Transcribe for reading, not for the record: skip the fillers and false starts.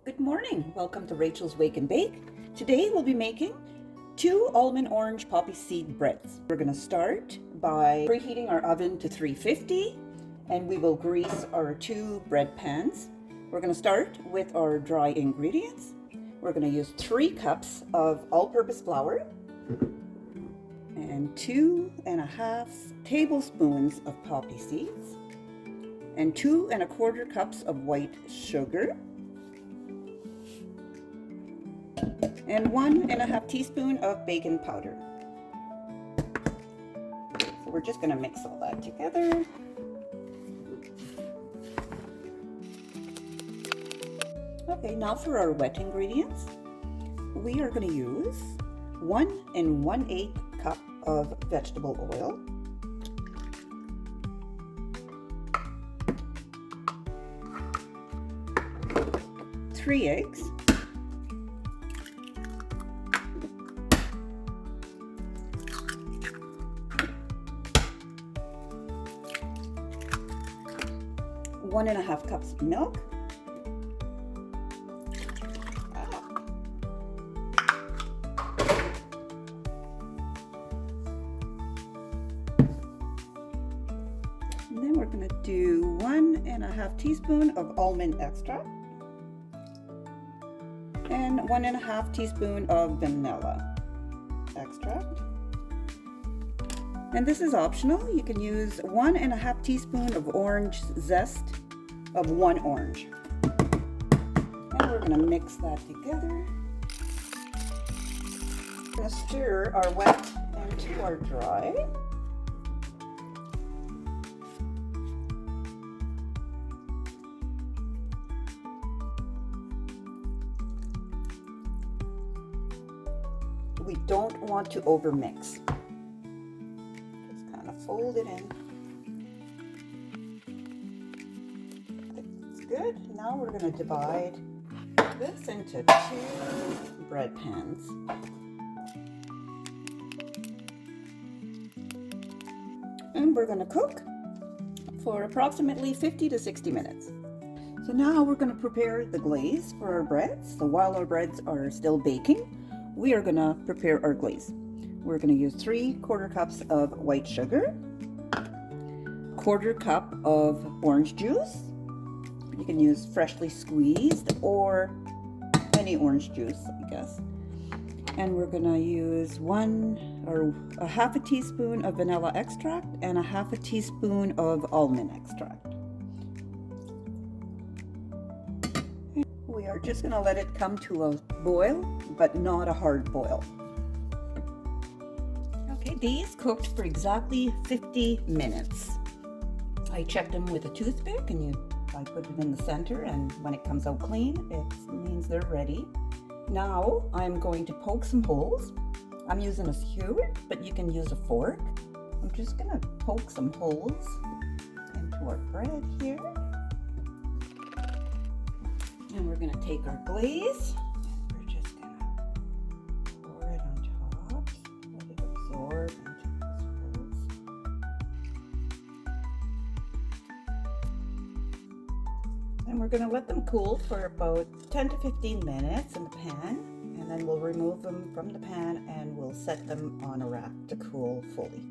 Good morning. Welcome to Rachel's Wake and Bake. Today we'll be making 2 almond orange poppy seed breads. We're going to start by preheating our oven to 350 and we will grease our 2 bread pans. We're going to start with our dry ingredients. We're going to use 3 cups of all-purpose flour and 2.5 tablespoons of poppy seeds and 2 1/4 cups of white sugar and 1.5 teaspoon of baking powder. So we're just going to mix all that together. Okay, now for our wet ingredients. We are going to use 1 1/8 cup of vegetable oil, 3 eggs, 1.5 cups of milk, and then we're going to do 1.5 teaspoon of almond extract and 1.5 teaspoon of vanilla extract. And this is optional. You can use 1.5 teaspoon of orange zest of 1 orange. And we're going to mix that together. We're going to stir our wet into our dry. We don't want to overmix. Fold it in. That's good. Now we're going to divide this into 2 bread pans. And we're going to cook for approximately 50 to 60 minutes. So now we're going to prepare the glaze for our breads. So while our breads are still baking, we are going to prepare our glaze. We're going to use 3/4 cups of white sugar, 1/4 cup of orange juice. You can use freshly squeezed or any orange juice, I guess. And we're going to use 1/2 teaspoon of vanilla extract and 1/2 teaspoon of almond extract. We are just going to let it come to a boil, but not a hard boil. These cooked for exactly 50 minutes. I checked them with a toothpick and I put it in the center, and when it comes out clean, it means they're ready. Now I'm going to poke some holes. I'm using a skewer, but you can use a fork. I'm just going to poke some holes into our bread here. And we're going to take our glaze. And we're going to let them cool for about 10 to 15 minutes in the pan, and then we'll remove them from the pan and we'll set them on a rack to cool fully.